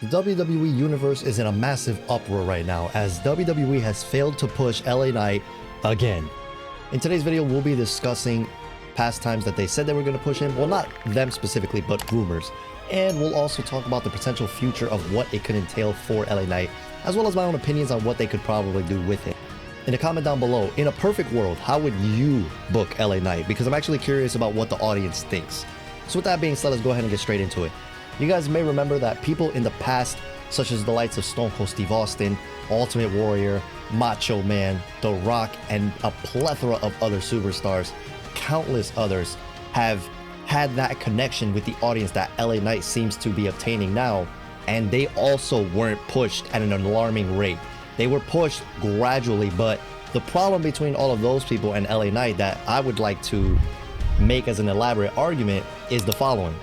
The WWE Universe is in a massive uproar right now as WWE has failed to push LA Knight again. In today's video, we'll be discussing past times that they said they were going to push him. Well, not them specifically, but rumors. And we'll also talk about the potential future of what it could entail for LA Knight, as well as my own opinions on what they could probably do with it. In a comment down below, in a perfect world, how would you book LA Knight? Because I'm actually curious about what the audience thinks. So with that being said, let's go ahead and get straight into it. You guys may remember that people in the past, such as the likes of Stone Cold Steve Austin, Ultimate Warrior, Macho Man, The Rock, and a plethora of other superstars, countless others, have had that connection with the audience that LA Knight seems to be obtaining now, and they also weren't pushed at an alarming rate. They were pushed gradually, but the problem between all of those people and LA Knight that I would like to make as an elaborate argument is the following.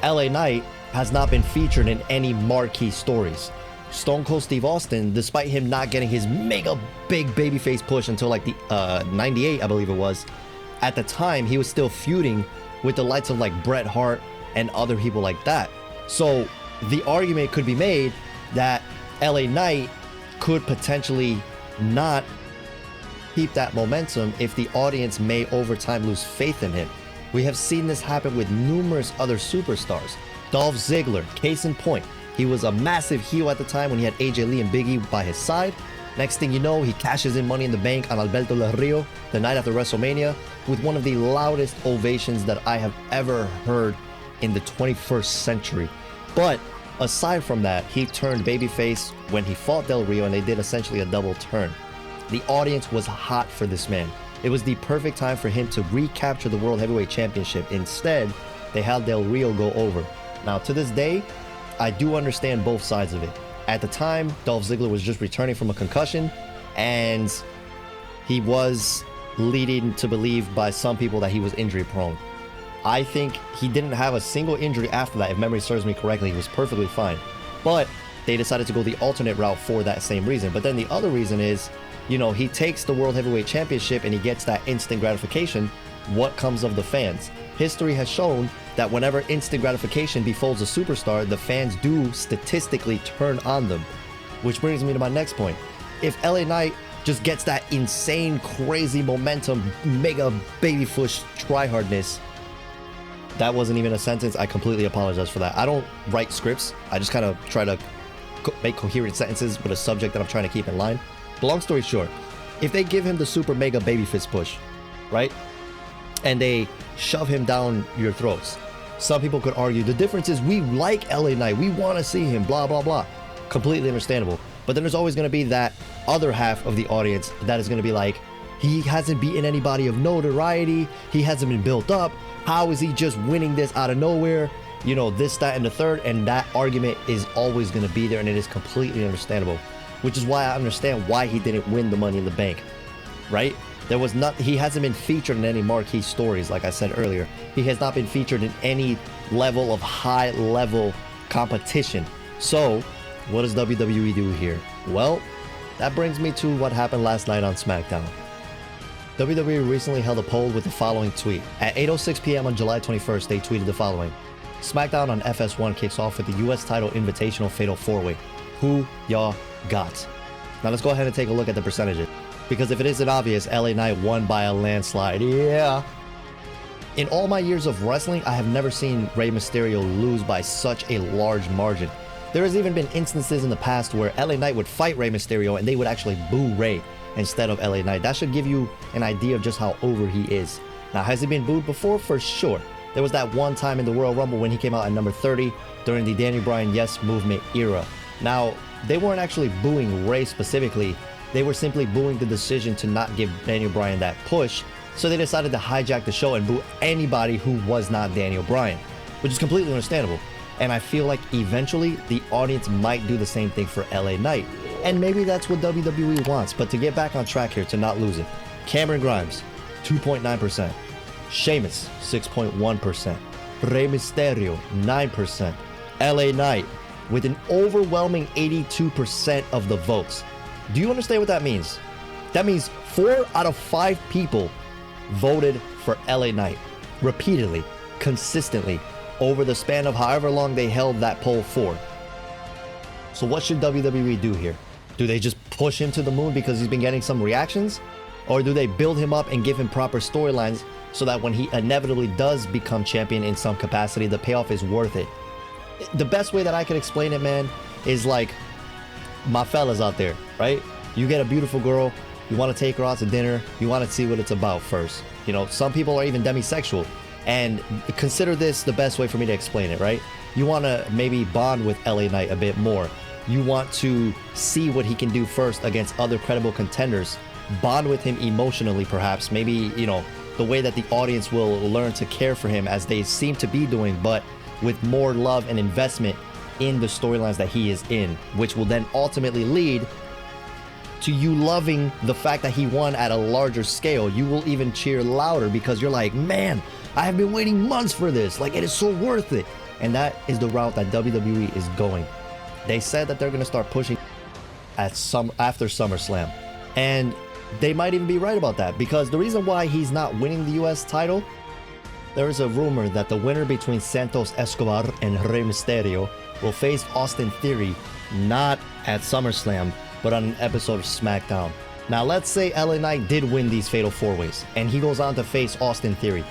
LA Knight has not been featured in any marquee stories. Stone Cold Steve Austin, despite him not getting his mega big babyface push until like the 98, I believe it was, at the time he was still feuding with the likes of like Bret Hart and other people like that. So the argument could be made that LA Knight could potentially not keep that momentum if the audience may over time lose faith in him. We have seen this happen with numerous other superstars. Dolph Ziggler, case in point, he was a massive heel at the time when he had AJ Lee and Big E by his side. Next thing you know, he cashes in Money in the Bank on Alberto Del Rio the night after WrestleMania with one of the loudest ovations that I have ever heard in the 21st century. But aside from that, he turned babyface when he fought Del Rio, and they did essentially a double turn. The audience was hot for this man. It was the perfect time for him to recapture the World Heavyweight Championship. Instead, they had Del Rio go over. Now, to this day, I do understand both sides of it. At the time, Dolph Ziggler was just returning from a concussion, and he was leading to believe by some people that he was injury prone. I think he didn't have a single injury after that. If memory serves me correctly, he was perfectly fine. But they decided to go the alternate route for that same reason. But then the other reason is, you know, he takes the World Heavyweight Championship and he gets that instant gratification. What comes of the fans? History has shown that whenever instant gratification befalls a superstar, the fans do statistically turn on them. Which brings me to my next point. If LA Knight just gets that insane, crazy momentum, mega babyfish tryhardness, that wasn't even a sentence. I completely apologize for that. I don't write scripts. I just kind of try to make coherent sentences with a subject that I'm trying to keep in line. But long story short, if they give him the super mega baby fist push, right, and they shove him down your throats, some people could argue the difference is we like LA Knight, we want to see him, blah blah blah. Completely understandable. But then there's always going to be that other half of the audience that is going to be like, he hasn't beaten anybody of notoriety, he hasn't been built up, how is he just winning this out of nowhere, you know, this, that, and the third. And that argument is always going to be there, and it is completely understandable, which is why I understand why he didn't win the Money in the Bank, right? He hasn't been featured in any marquee stories. Like I said earlier, he has not been featured in any level of high level competition. So what does WWE do here? Well, that brings me to what happened last night on SmackDown. WWE recently held a poll with the following tweet. At 8:06 p.m. on July 21st, they tweeted the following. SmackDown on FS1 kicks off with the US title invitational fatal 4-way. Who y'all got? Now let's go ahead and take a look at the percentages. Because if it isn't obvious, LA Knight won by a landslide. Yeah. In all my years of wrestling, I have never seen Rey Mysterio lose by such a large margin. There has even been instances in the past where LA Knight would fight Rey Mysterio and they would actually boo Rey instead of LA Knight. That should give you an idea of just how over he is. Now, has he been booed before? For sure. There was that one time in the Royal Rumble when he came out at number 30 during the Daniel Bryan Yes Movement era. Now, they weren't actually booing Rey specifically. They were simply booing the decision to not give Daniel Bryan that push, so they decided to hijack the show and boo anybody who was not Daniel Bryan, which is completely understandable. And I feel like eventually the audience might do the same thing for LA Knight. And maybe that's what WWE wants. But to get back on track here, to not lose it, Cameron Grimes, 2.9%. Sheamus, 6.1%. Rey Mysterio, 9%. LA Knight, with an overwhelming 82% of the votes. Do you understand what that means? That means 4 out of 5 people voted for LA Knight repeatedly, consistently, over the span of however long they held that poll for. So what should WWE do here? Do they just push him to the moon because he's been getting some reactions? Or do they build him up and give him proper storylines so that when he inevitably does become champion in some capacity, the payoff is worth it? The best way that I could explain it, man, is like my fellas out there, right? You get a beautiful girl, you want to take her out to dinner, you want to see what it's about first. You know, some people are even demisexual. And consider this the best way for me to explain it, right? You want to maybe bond with LA Knight a bit more. You want to see what he can do first against other credible contenders. Bond with him emotionally, perhaps. Maybe, you know, the way that the audience will learn to care for him as they seem to be doing, but with more love and investment in the storylines that he is in, which will then ultimately lead to you loving the fact that he won at a larger scale. You will even cheer louder because you're like, man, I have been waiting months for this. Like, it is so worth it. And that is the route that WWE is going. They said that they're going to start pushing after SummerSlam. And they might even be right about that, because the reason why he's not winning the US title, there is a rumor that the winner between Santos Escobar and Rey Mysterio will face Austin Theory not at SummerSlam, but on an episode of SmackDown. Now, let's say LA Knight did win these Fatal 4-Ways, and he goes on to face Austin Theory.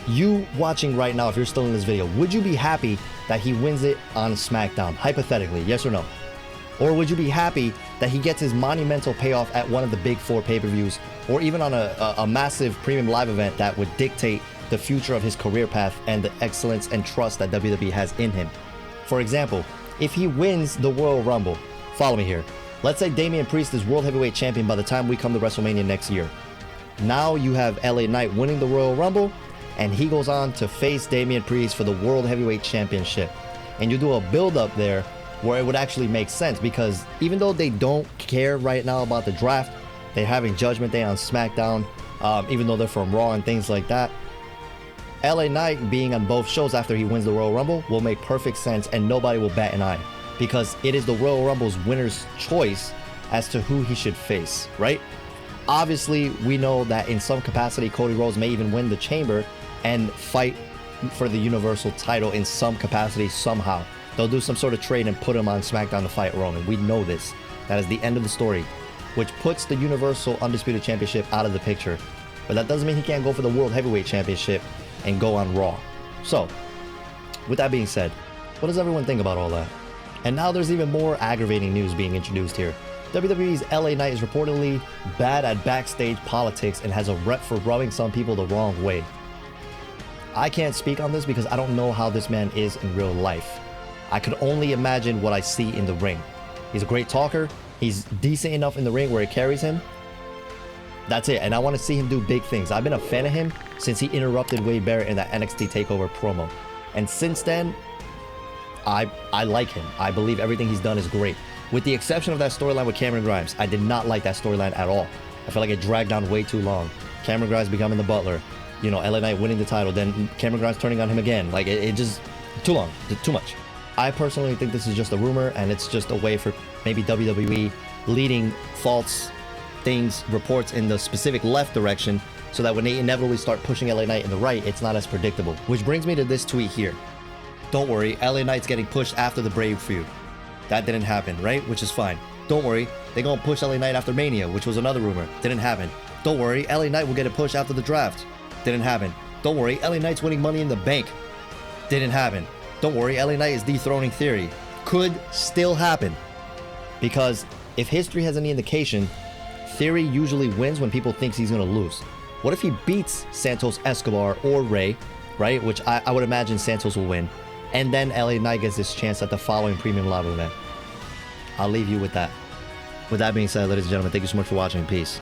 You watching right now, if you're still in this video, would you be happy that he wins it on SmackDown? Hypothetically, yes or no? Or would you be happy that he gets his monumental payoff at one of the big 4 pay-per-views, or even on a massive premium live event that would dictate the future of his career path and the excellence and trust that WWE has in him? For example, if he wins the Royal Rumble, follow me here. Let's say Damian Priest is World Heavyweight Champion by the time we come to WrestleMania next year. Now you have LA Knight winning the Royal Rumble, and he goes on to face Damian Priest for the World Heavyweight Championship. And you do a build-up there where it would actually make sense, because even though they don't care right now about the draft, they're having Judgment Day on SmackDown, even though they're from Raw and things like that. LA Knight being on both shows after he wins the Royal Rumble will make perfect sense, and nobody will bat an eye, because it is the Royal Rumble's winner's choice as to who he should face, right? Obviously, we know that in some capacity, Cody Rhodes may even win the Chamber and fight for the Universal title in some capacity somehow. They'll do some sort of trade and put him on SmackDown to fight Roman. We know this. That is the end of the story, which puts the Universal Undisputed Championship out of the picture. But that doesn't mean he can't go for the World Heavyweight Championship and go on Raw. So, with that being said, what does everyone think about all that? And now there's even more aggravating news being introduced here. WWE's LA Knight is reportedly bad at backstage politics and has a rep for rubbing some people the wrong way. I can't speak on this because I don't know how this man is in real life. I could only imagine what I see in the ring. He's a great talker. He's decent enough in the ring where it carries him. That's it. And I want to see him do big things. I've been a fan of him since he interrupted Wade Barrett in that NXT TakeOver promo. And since then, I like him. I believe everything he's done is great. With the exception of that storyline with Cameron Grimes. I did not like that storyline at all. I felt like it dragged on way too long. Cameron Grimes becoming the Butler. You know, LA Knight winning the title, then Cameron Grimes turning on him again. Like, it just, too long, too much. I personally think this is just a rumor, and it's just a way for maybe WWE leading false things, reports in the specific left direction, so that when they inevitably start pushing LA Knight in the right, it's not as predictable. Which brings me to this tweet here. Don't worry, LA Knight's getting pushed after the Brave feud. That didn't happen, right? Which is fine. Don't worry, they're gonna push LA Knight after Mania, which was another rumor. Didn't happen. Don't worry, LA Knight will get a push after the draft. Didn't happen. Don't worry, LA Knight's winning Money in the Bank. Didn't happen. Don't worry, LA Knight is dethroning Theory. Could still happen. Because if history has any indication, Theory usually wins when people think he's going to lose. What if he beats Santos Escobar or Rey, right? Which I would imagine Santos will win. And then LA Knight gets this chance at the following Premium Live event. I'll leave you with that. With that being said, ladies and gentlemen, thank you so much for watching. Peace.